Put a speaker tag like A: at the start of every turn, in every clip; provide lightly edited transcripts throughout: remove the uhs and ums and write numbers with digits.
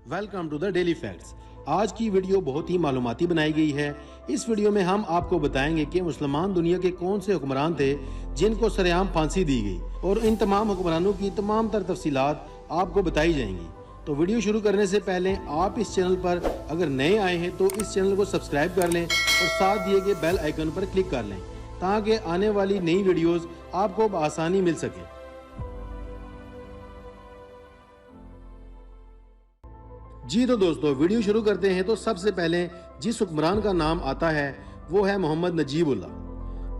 A: Welcome to the daily facts. آج کی video بہت ہی معلوماتی بنائی گئی ہے۔ اس ویڈیو میں ہم آپ کو بتائیں گے کہ مسلمان دنیا کے کون سے حکمران تھے جن کو سرعام پھانسی دی گئی، اور ان تمام حکمرانوں کی تمام تر تفصیلات آپ کو بتائی جائیں گی۔ تو ویڈیو شروع کرنے سے پہلے آپ اس چینل پر اگر نئے آئے ہیں تو اس چینل کو سبسکرائب کر لیں اور ساتھ دیے گئے بیل آئیکن پر کلک کر لیں تاکہ آنے والی نئی ویڈیوز آپ کو بآسانی مل سکے۔ جی تو دوستو، ویڈیو شروع کرتے ہیں تو سب سے پہلے جس حکمران کا نام آتا ہے وہ ہے محمد نجیب اللہ۔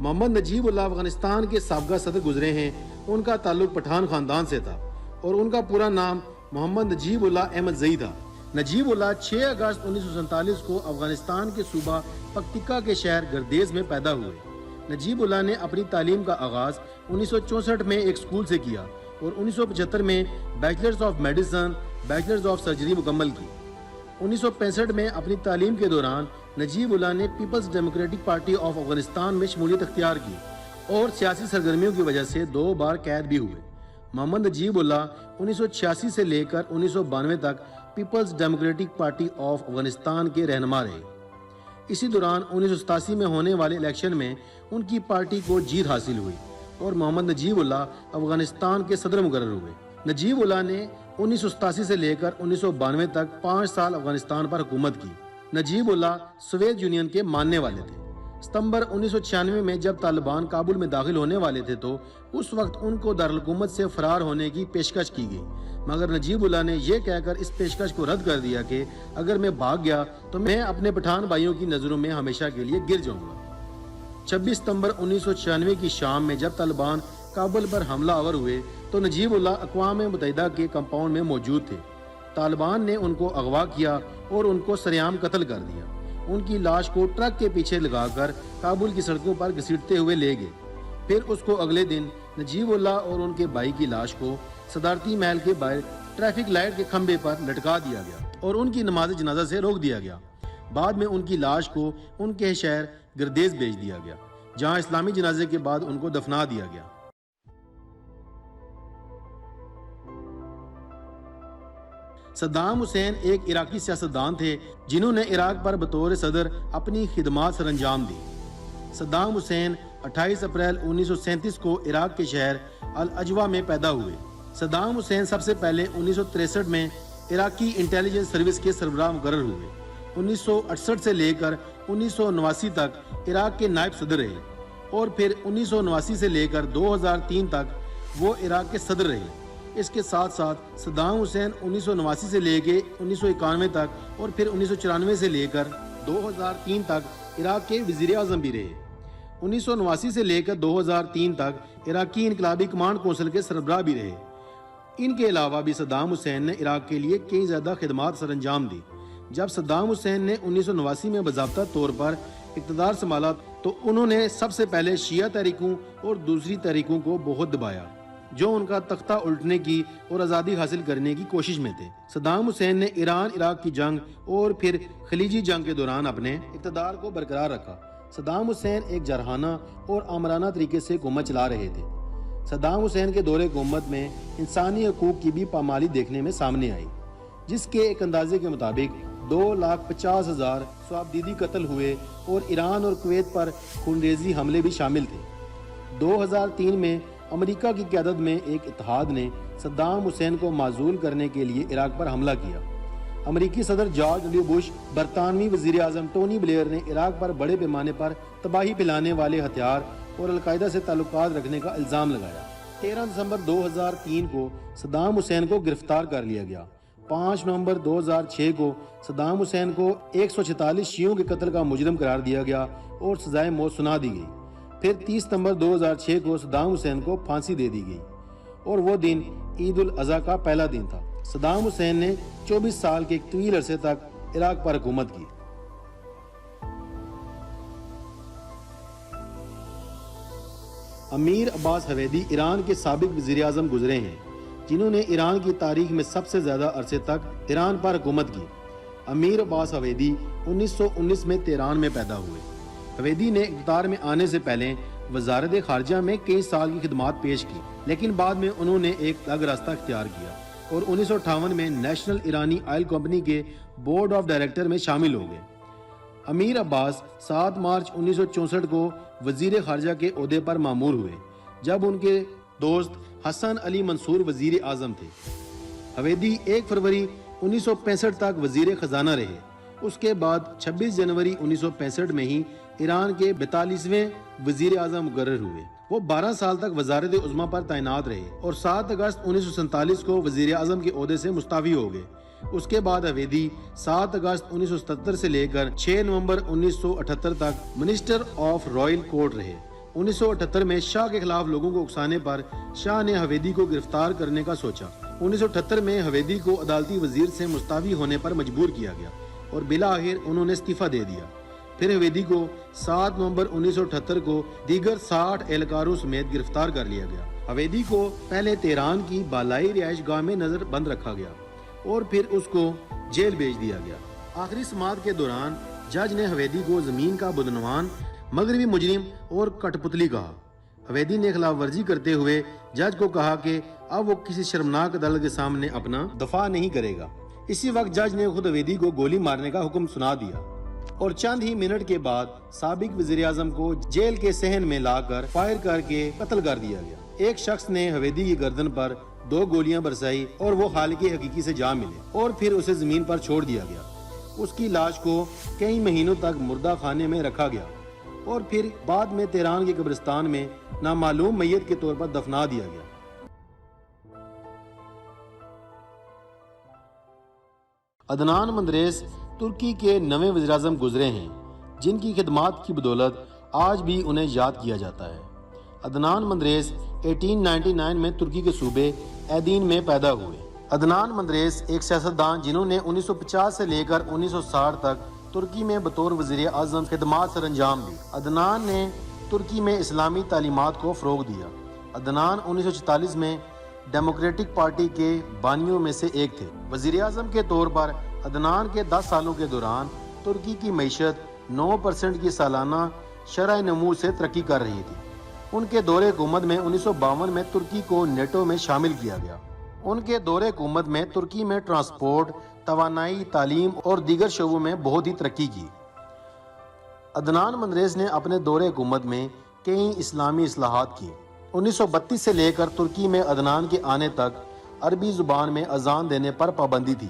A: محمد نجیب اللہ افغانستان کے سابقہ صدر گزرے ہیں۔ ان کا تعلق پٹھان خاندان سے تھا اور ان کا پورا نام محمد نجیب اللہ احمد زئی تھا۔ نجیب اللہ 6 اگست 1947 کو افغانستان کے صوبہ پکتیکا کے شہر گردیز میں پیدا ہوئے۔ نجیب اللہ نے اپنی تعلیم کا آغاز 1964 میں ایک اسکول سے کیا اور 1975 میں bachelors of medicine, bachelors of surgery مکمل کی۔ 1965 میں اپنی تعلیم کے دوران نجیب اللہ نے People's Democratic Party of Afghanistan میں شمولیت اختیار کی اور سیاسی سرگرمیوں کی وجہ سے 2 بار قید بھی ہوئے۔ محمد نجیب اللہ 1986 سے لے کر 1992 تک People's Democratic Party of Afghanistan کے رہنما رہے۔ اسی دوران 1987 میں ہونے والے الیکشن میں ان کی پارٹی کو جیت حاصل ہوئی اور محمد نجیب اللہ افغانستان کے صدر مقرر ہوئے۔ نجیب اللہ نے 1987 سے لے کر 1992 تک 5 سال افغانستان پر حکومت کی۔ نجیب اللہ سوویت یونین کے ماننے والے تھے۔ ستمبر 1996 میں جب طالبان کابل میں داخل ہونے والے تھے تو اس وقت ان کو دارالحکومت سے فرار ہونے کی پیشکش کی گئی، مگر نجیب اللہ نے یہ کہہ کر اس پیشکش کو رد کر دیا کہ اگر میں بھاگ گیا تو میں اپنے پٹھان بھائیوں کی نظروں میں ہمیشہ کے لیے گر جاؤں گا۔ 26 ستمبر 1996 کی شام میں جب طالبان کابل پر حملہ آور ہوئے تو نجیب اللہ اقوام متحدہ کے کمپاؤنڈ میں موجود تھے۔ طالبان نے ان کو اغوا کیا اور ان کو سرعام قتل کر دیا۔ ان کی لاش کو ٹرک کے پیچھے لگا کر کابل کی سڑکوں پر گھسیٹتے ہوئے لے گئے۔ پھر اس کو اگلے دن نجیب اللہ اور ان کے بھائی کی لاش کو صدارتی محل کے باہر ٹریفک لائٹ کے کھمبے پر لٹکا دیا گیا اور ان کی نماز جنازہ سے روک دیا گیا۔ بعد میں ان کی لاش کو ان کے شہر گردیز بھیج دیا گیا جہاں اسلامی جنازے کے بعد ان کو دفنا دیا گیا۔ صدام حسین ایک عراقی سیاستدان تھے جنہوں نے عراق پر بطور صدر اپنی خدمات سر انجام دی۔ صدام حسین 28 اپریل 1937 کو عراق کے شہر العجوہ میں پیدا ہوئے۔ صدام حسین سب سے پہلے 1963 میں عراقی انٹیلیجنس سروس کے سربراہ مقرر ہوئے۔ 1968 سے لے کر 1989 تک عراق کے نائب صدر رہے اور پھر 1989 سے لے کر 2003 تک وہ عراق کے صدر رہے۔ اس کے ساتھ ساتھ صدام حسین 1989 سے لے کے 1991 تک اور پھر 1994 سے لے کر 2003 تک عراق کے وزیر اعظم بھی رہے۔ 1989 سے لے کر 2003 تک عراقی انقلابی کمانڈ کونسل کے سربراہ بھی رہے۔ ان کے علاوہ بھی صدام حسین نے عراق کے لیے کئی زیادہ خدمات سر انجام دی۔ جب صدام حسین نے 1989 میں باضابطہ طور پر اقتدار سنبھالا تو انہوں نے سب سے پہلے شیعہ تحریکوں اور دوسری تحریکوں کو بہت دبایا جو ان کا تختہ الٹنے کی اور آزادی حاصل کرنے کی کوشش میں تھے۔ صدام حسین نے ایران عراق کی جنگ اور پھر خلیجی جنگ کے دوران اپنے اقتدار کو برقرار رکھا۔ صدام حسین ایک جارحانہ اور آمرانہ طریقے سے حکومت چلا رہے تھے۔ صدام حسین کے دور حکومت میں انسانی حقوق کی بھی پامالی دیکھنے میں سامنے آئی، جس کے ایک اندازے کے مطابق 2,50,000 صحابدیدی قتل ہوئے اور ایران اور کویت پر خونریزی حملے بھی شامل تھے۔ 2003 میں امریکہ کی قیادت میں ایک اتحاد نے صدام حسین کو معزول کرنے کے لیے عراق پر حملہ کیا۔ امریکی صدر جارج ڈبلیو بش، برطانوی وزیر اعظم ٹونی بلیئر نے عراق پر بڑے پیمانے پر تباہی پھیلانے والے ہتھیار اور القاعدہ سے تعلقات رکھنے کا الزام لگایا۔ 13 دسمبر 2003 کو صدام حسین کو گرفتار کر لیا گیا۔ 5 نومبر 2006 کو صدام حسین کو 146 شیعوں کے قتل کا مجرم قرار دیا گیا اور سزائے موت سنا دی گئی۔ پھر 30 ستمبر 2006 کو صدام حسین کو پھانسی دے دی گئی اور وہ دن عید الاضحیٰ کا پہلا دن تھا۔ صدام حسین نے 24 سال کے ایک طویل عرصے تک عراق پر حکومت کی۔ امیر عباس حویدی ایران کے سابق وزیر اعظم گزرے ہیں جنہوں نے ایران کی تاریخ میں سب سے زیادہ عرصے تک ایران پر حکومت کی۔ امیر عباس حویدی 1919 میں تہران میں پیدا ہوئے۔ حویدی نے اقتدار میں آنے سے پہلے وزارت خارجہ میں کئی سال کی خدمات پیش کی، لیکن بعد میں انہوں نے ایک الگ راستہ اختیار کیا اور 1958 میں نیشنل ایرانی آئل کمپنی کے بورڈ آف ڈائریکٹر میں شامل ہو گئے۔ امیر عباس 7 مارچ 1964 کو وزیر خارجہ کے عہدے پر مامور ہوئے، جب ان کے دوست حسن علی منصور وزیر اعظم تھے۔ حویدی 1 فروری 1965 تک وزیر خزانہ رہے۔ اس کے بعد 26 جنوری 1965 میں ہی ایران کے 42ویں وزیر اعظم مقرر ہوئے۔ وہ 12 سال تک وزارت عظمیٰ پر تعینات رہے اور 7 اگست 1947 کو وزیر اعظم کے عہدے سے مستعفی ہو گئے۔ اس کے بعد حویدی 7 اگست 1977 سے لے کر 6 نومبر 1978 تک منسٹر آف رائل کورٹ رہے۔ 1978 میں شاہ کے خلاف لوگوں کو اکسانے پر شاہ نے حویدی کو گرفتار کرنے کا سوچا۔ 1978 میں حویدی کو عدالتی وزیر سے مستعفی ہونے پر مجبور کیا گیا اور بالآخر انہوں نے استعفیٰ دے دیا۔ پھر حویدی کو 7 نومبر 1978 کو دیگر 60 اہلکاروں سمیت گرفتار کر لیا گیا۔ حویدی کو پہلے تہران کی بالائی رہائش گاہ میں نظر بند رکھا گیا اور پھر اس کو جیل بھیج دیا گیا۔ آخری سماعت کے دوران جج نے حویدی کو زمین کا بدعنوان، مغربی مجرم اور کٹ پتلی کہا۔ حویدی نے خلاف ورزی کرتے ہوئے جج کو کہا کہ اب وہ کسی شرمناک عدالت کے سامنے اپنا دفاع نہیں کرے گا۔ اسی وقت جج نے خود حویدی کو گولی مارنے کا حکم سنا دیا اور چند ہی منٹ کے بعد سابق وزیر اعظم کو جیل کے صحن میں لا کر فائر کر کے قتل کر دیا گیا۔ ایک شخص نے حویدی کی گردن پر 2 گولیاں برسائی اور وہ خالق حقیقی سے جا ملے اور پھر اسے زمین پر چھوڑ دیا گیا۔ اس کی لاش کو کئی مہینوں تک مردہ خانے میں رکھا گیا اور پھر بعد میں تہران کے قبرستان میں نامعلوم میت کے طور پر دفنا دیا گیا۔ عدنان مندریس ترکی کے 9ویں وزیر اعظم گزرے ہیں، جن کی خدمات کی بدولت آج بھی انہیں یاد کیا جاتا ہے۔ عدنان مندریس 1899 میں ترکی کے صوبے ایدین میں پیدا ہوئے۔ عدنان مندریس ایک سیاستدان جنہوں نے 1950 سے لے کر 1960 تک ترکی میں بطور وزیر اعظم خدمات سر انجام دی۔ عدنان نے ترکی میں اسلامی تعلیمات کو فروغ دیا۔ عدنان 1944 میں ڈیموکریٹک پارٹی کے بانیوں میں سے ایک تھے۔ وزیر اعظم کے طور پر عدنان کے 10 سالوں کے دوران ترکی کی معیشت 9% کی سالانہ شرح نمو سے ترقی کر رہی تھی۔ ان کے دور حکومت میں 1952 میں ترکی کو نیٹو میں شامل کیا گیا۔ ان کے دور حکومت میں ترکی میں ٹرانسپورٹ، توانائی، تعلیم اور دیگر شعبوں میں بہت ہی ترقی کی۔ عدنان مندریس نے اپنے دور حکومت میں کئی اسلامی اصلاحات کی۔ 1932 سے لے کر ترکی میں عدنان کے آنے تک عربی زبان میں اذان دینے پر پابندی تھی۔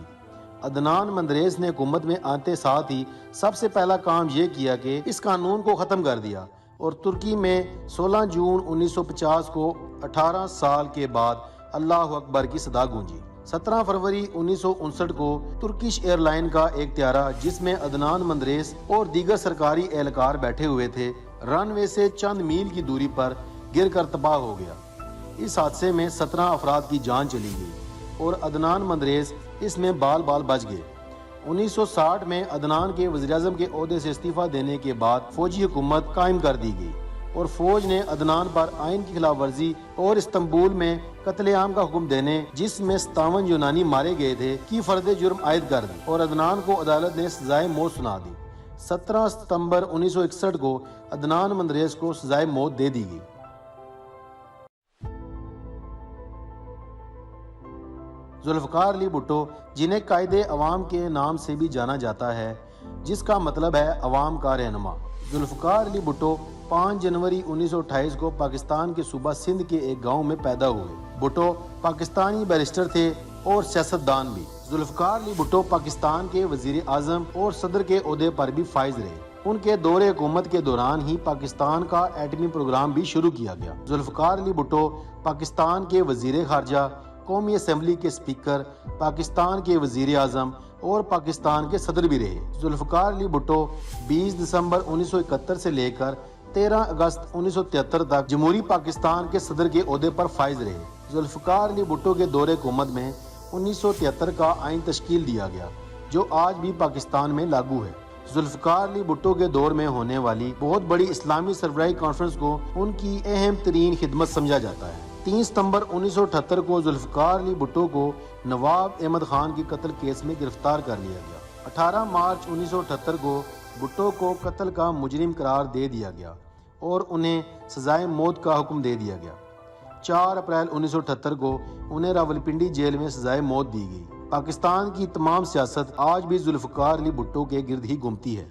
A: عدنان مندریس نے حکومت میں آتے ساتھ ہی سب سے پہلا کام یہ کیا کہ اس قانون کو ختم کر دیا اور ترکی میں 16 جون 1950 کو 18 سال کے بعد اللہ اکبر کی صدا گونجی۔ 17 فروری 1959 کو ترکش ایئر لائن کا ایک طیارہ جس میں عدنان مندریس اور دیگر سرکاری اہلکار بیٹھے ہوئے تھے، رن وے سے چند میل کی دوری پر گر کر تباہ ہو گیا۔ اس حادثے میں 17 افراد کی جان چلی گئی اور عدنان مندریس اس میں بال بال بچ گئے۔ 1960 میں عدنان کے وزیر اعظم کے عہدے سے استعفیٰ دینے کے بعد فوجی حکومت قائم کر دی گئی اور فوج نے عدنان پر آئین کی خلاف ورزی اور استنبول میں قتل عام کا حکم دینے، جس میں 57 یونانی مارے گئے تھے، کی فرد جرم عائد کر دی اور عدنان کو عدالت نے سزائے موت سنا دی۔ 17 ستمبر 1961 کو عدنان مندریس کو سزائے موت دے دی گئی۔ ذوالفقار علی بھٹو، جنہیں قائد عوام کے نام سے بھی جانا جاتا ہے، جس کا مطلب ہے عوام کا رہنما۔ ذوالفقار علی بھٹو 5 جنوری 1928 کو پاکستان کے صوبہ سندھ کے ایک گاؤں میں پیدا ہوئے۔ بھٹو پاکستانی بیرسٹر تھے اور سیاستدان بھی۔ ذوالفقار علی بھٹو پاکستان کے وزیر اعظم اور صدر کے عہدے پر بھی فائز رہے۔ ان کے دور حکومت کے دوران ہی پاکستان کا ایٹمی پروگرام بھی شروع کیا گیا۔ ذوالفقار علی بھٹو پاکستان کے وزیر خارجہ، قومی اسمبلی کے اسپیکر، پاکستان کے وزیر اعظم اور پاکستان کے صدر بھی رہے۔ ذوالفقار علی بھٹو 20 دسمبر 1971 سے لے کر 13 اگست 1973 تک جمہوری پاکستان کے صدر کے عہدے پر فائز رہے۔ ذوالفقار علی بھٹو کے دور حکومت میں 1973 کا آئین تشکیل دیا گیا، جو آج بھی پاکستان میں لاگو ہے۔ ذوالفقار علی بھٹو کے دور میں ہونے والی بہت بڑی اسلامی سربراہی کانفرنس کو ان کی اہم ترین خدمت سمجھا جاتا ہے۔ 3 ستمبر 1978 کو ذوالفقار علی بھٹو کو نواب احمد خان کی قتل کیس میں گرفتار کر لیا گیا۔ 18 مارچ 1978 کو بھٹو کو قتل کا مجرم قرار دے دیا گیا اور انہیں سزائے موت کا حکم دے دیا گیا۔ 4 اپریل 1978 کو انہیں راولپنڈی جیل میں سزائے موت دی گئی۔ پاکستان کی تمام سیاست آج بھی ذوالفقار علی بھٹو کے گرد ہی گھومتی ہے۔